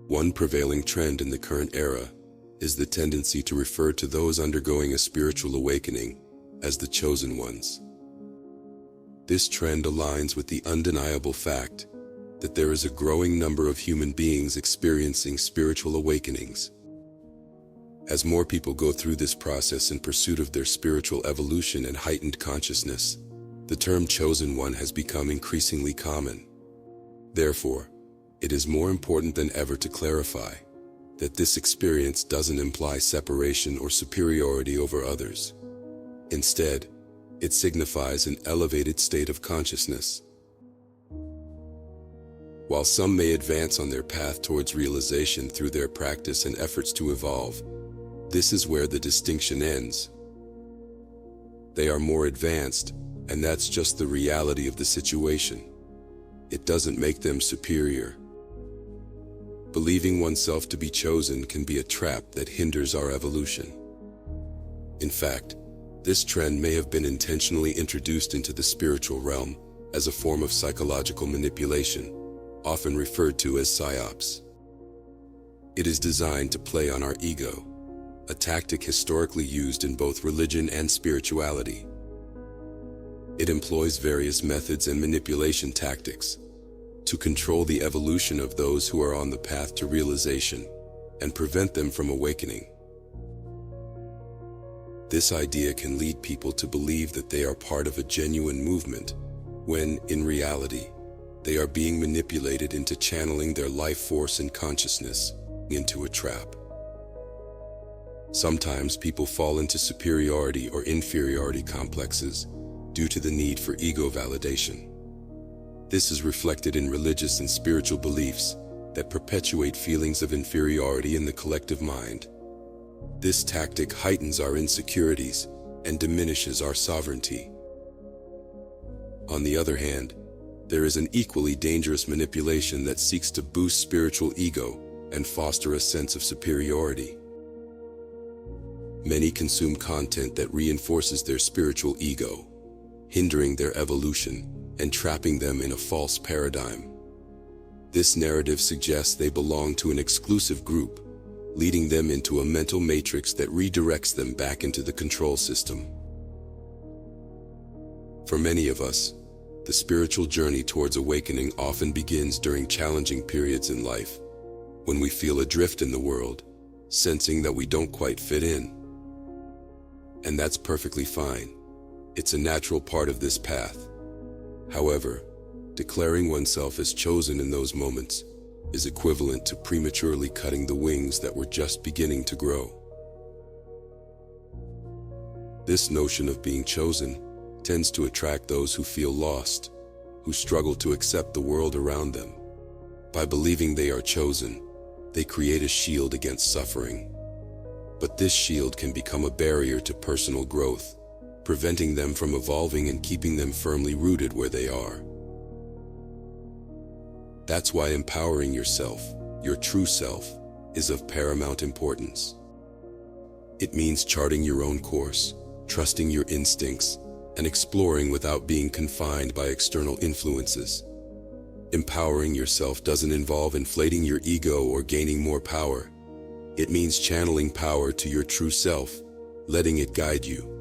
One prevailing trend in the current era is the tendency to refer to those undergoing a spiritual awakening as the chosen ones. This trend aligns with the undeniable fact that there is a growing number of human beings experiencing spiritual awakenings. As more people go through this process in pursuit of their spiritual evolution and heightened consciousness, the term chosen one has become increasingly common. Therefore, it is more important than ever to clarify that this experience doesn't imply separation or superiority over others. Instead, it signifies an elevated state of consciousness. While some may advance on their path towards realization through their practice and efforts to evolve, this is where the distinction ends. They are more advanced, and that's just the reality of the situation. It doesn't make them superior. Believing oneself to be chosen can be a trap that hinders our evolution. In fact, this trend may have been intentionally introduced into the spiritual realm as a form of psychological manipulation, often referred to as psyops. It is designed to play on our ego, a tactic historically used in both religion and spirituality. It employs various methods and manipulation tactics to control the evolution of those who are on the path to realization and prevent them from awakening. This idea can lead people to believe that they are part of a genuine movement, when, in reality, they are being manipulated into channeling their life force and consciousness into a trap. Sometimes people fall into superiority or inferiority complexes due to the need for ego validation. This is reflected in religious and spiritual beliefs that perpetuate feelings of inferiority in the collective mind. This tactic heightens our insecurities and diminishes our sovereignty. On the other hand, there is an equally dangerous manipulation that seeks to boost spiritual ego and foster a sense of superiority. Many consume content that reinforces their spiritual ego, hindering their evolution and trapping them in a false paradigm. This narrative suggests they belong to an exclusive group, leading them into a mental matrix that redirects them back into the control system. For many of us, the spiritual journey towards awakening often begins during challenging periods in life, when we feel adrift in the world, sensing that we don't quite fit in. And that's perfectly fine. It's a natural part of this path. However, declaring oneself as chosen in those moments is equivalent to prematurely cutting the wings that were just beginning to grow. This notion of being chosen tends to attract those who feel lost, who struggle to accept the world around them. By believing they are chosen, they create a shield against suffering. But this shield can become a barrier to personal growth, preventing them from evolving and keeping them firmly rooted where they are. That's why empowering yourself, your true self, is of paramount importance. It means charting your own course, trusting your instincts, and exploring without being confined by external influences. Empowering yourself doesn't involve inflating your ego or gaining more power. It means channeling power to your true self, letting it guide you.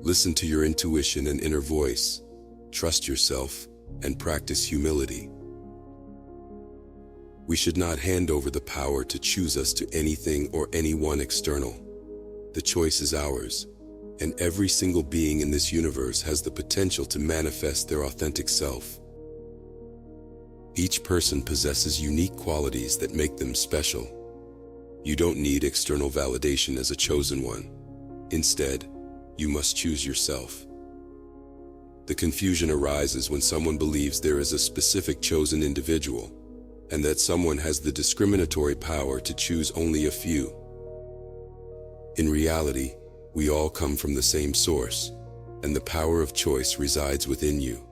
Listen to your intuition and inner voice, trust yourself, and practice humility. We should not hand over the power to choose us to anything or anyone external. The choice is ours, and every single being in this universe has the potential to manifest their authentic self. Each person possesses unique qualities that make them special. You don't need external validation as a chosen one. Instead, you must choose yourself. The confusion arises when someone believes there is a specific chosen individual, and that someone has the discriminatory power to choose only a few. In reality, we all come from the same source, and the power of choice resides within you.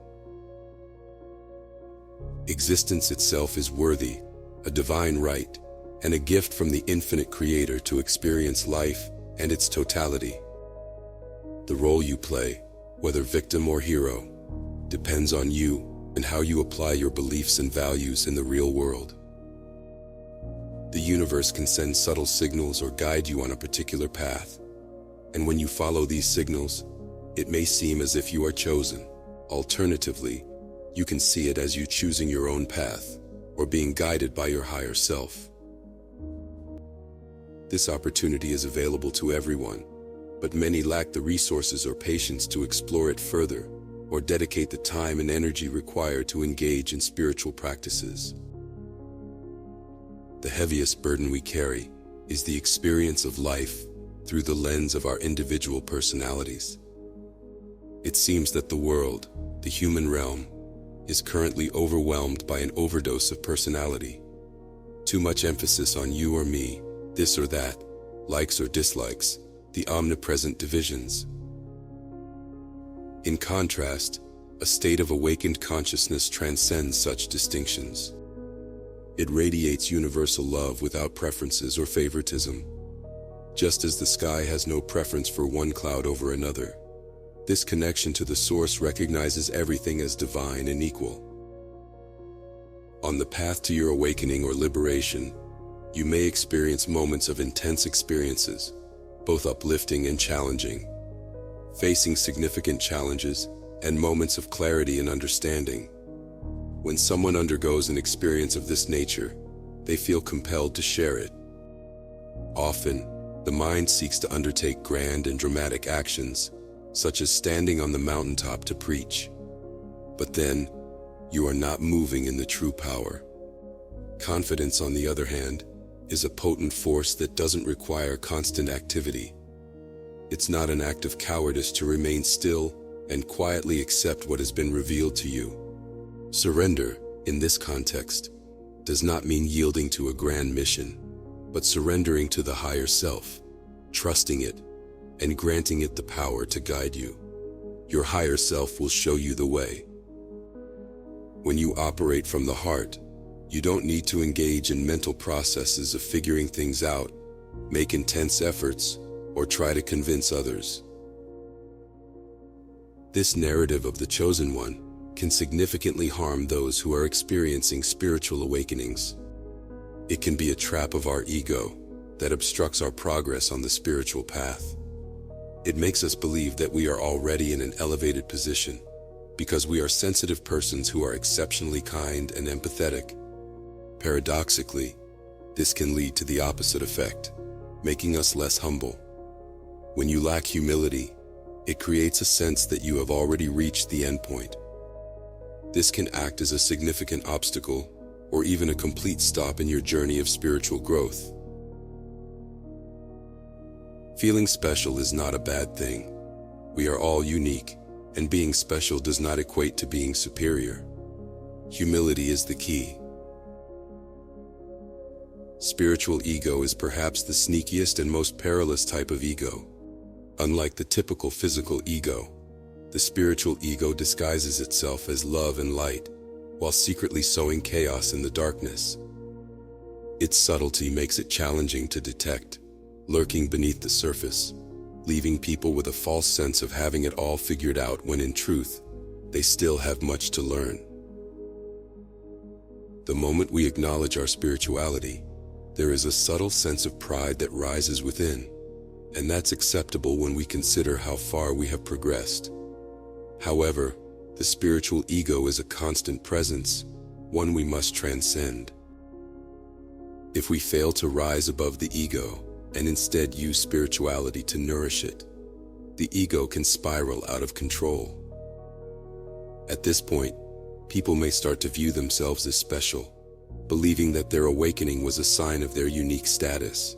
Existence itself is worthy, a divine right, and a gift from the infinite Creator to experience life and its totality. The role you play, whether victim or hero, depends on you and how you apply your beliefs and values in the real world. The universe can send subtle signals or guide you on a particular path. And when you follow these signals, it may seem as if you are chosen. Alternatively, you can see it as you choosing your own path or being guided by your higher self. This opportunity is available to everyone, but many lack the resources or patience to explore it further or dedicate the time and energy required to engage in spiritual practices. The heaviest burden we carry is the experience of life through the lens of our individual personalities. It seems that the world, the human realm, is currently overwhelmed by an overdose of personality. Too much emphasis on you or me, this or that, likes or dislikes, the omnipresent divisions. In contrast, a state of awakened consciousness transcends such distinctions. It radiates universal love without preferences or favoritism. Just as the sky has no preference for one cloud over another, this connection to the source recognizes everything as divine and equal. On the path to your awakening or liberation, you may experience moments of intense experiences, both uplifting and challenging, facing significant challenges and moments of clarity and understanding. When someone undergoes an experience of this nature, they feel compelled to share it. Often, the mind seeks to undertake grand and dramatic actions, such as standing on the mountaintop to preach. But then, you are not moving in the true power. Confidence, on the other hand, is a potent force that doesn't require constant activity. It's not an act of cowardice to remain still and quietly accept what has been revealed to you. Surrender, in this context, does not mean yielding to a grand mission, but surrendering to the higher self, trusting it, and granting it the power to guide you. Your higher self will show you the way. When you operate from the heart, you don't need to engage in mental processes of figuring things out, make intense efforts, or try to convince others. This narrative of the chosen one can significantly harm those who are experiencing spiritual awakenings. It can be a trap of our ego that obstructs our progress on the spiritual path. It makes us believe that we are already in an elevated position because we are sensitive persons who are exceptionally kind and empathetic. Paradoxically, this can lead to the opposite effect, making us less humble. When you lack humility, it creates a sense that you have already reached the endpoint. This can act as a significant obstacle or even a complete stop in your journey of spiritual growth. Feeling special is not a bad thing. We are all unique, and being special does not equate to being superior. Humility is the key. Spiritual ego is perhaps the sneakiest and most perilous type of ego. Unlike the typical physical ego, the spiritual ego disguises itself as love and light, while secretly sowing chaos in the darkness. Its subtlety makes it challenging to detect, lurking beneath the surface, leaving people with a false sense of having it all figured out when in truth, they still have much to learn. The moment we acknowledge our spirituality, there is a subtle sense of pride that rises within, and that's acceptable when we consider how far we have progressed. However, the spiritual ego is a constant presence, one we must transcend. If we fail to rise above the ego and instead use spirituality to nourish it, the ego can spiral out of control. At this point, people may start to view themselves as special, believing that their awakening was a sign of their unique status.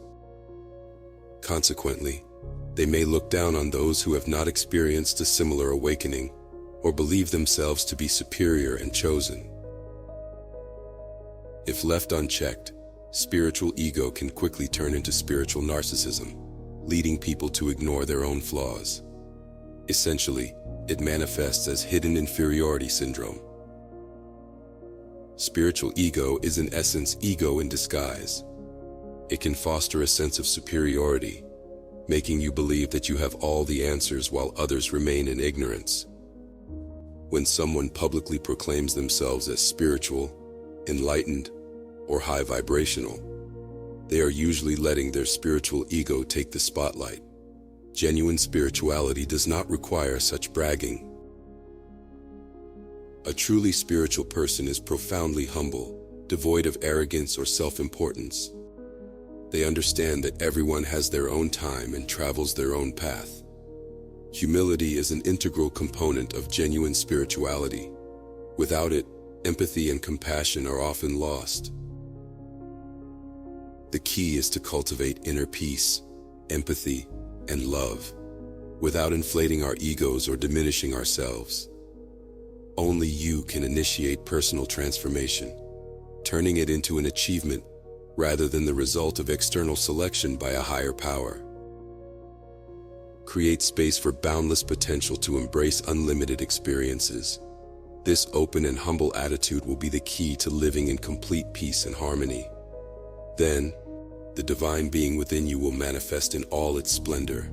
Consequently, they may look down on those who have not experienced a similar awakening or believe themselves to be superior and chosen. If left unchecked, spiritual ego can quickly turn into spiritual narcissism, leading people to ignore their own flaws. Essentially, it manifests as hidden inferiority syndrome. Spiritual ego is in essence ego in disguise. It can foster a sense of superiority, making you believe that you have all the answers while others remain in ignorance. When someone publicly proclaims themselves as spiritual, enlightened, or high vibrational, They are usually letting their spiritual ego take the spotlight. Genuine spirituality does not require such bragging. A truly spiritual person is profoundly humble, devoid of arrogance or self-importance. They understand that everyone has their own time and travels their own path. Humility is an integral component of genuine spirituality. Without it, empathy and compassion are often lost. The key is to cultivate inner peace, empathy, and love, without inflating our egos or diminishing ourselves. Only you can initiate personal transformation, turning it into an achievement rather than the result of external selection by a higher power. Create space for boundless potential to embrace unlimited experiences. This open and humble attitude will be the key to living in complete peace and harmony. Then, the divine being within you will manifest in all its splendor.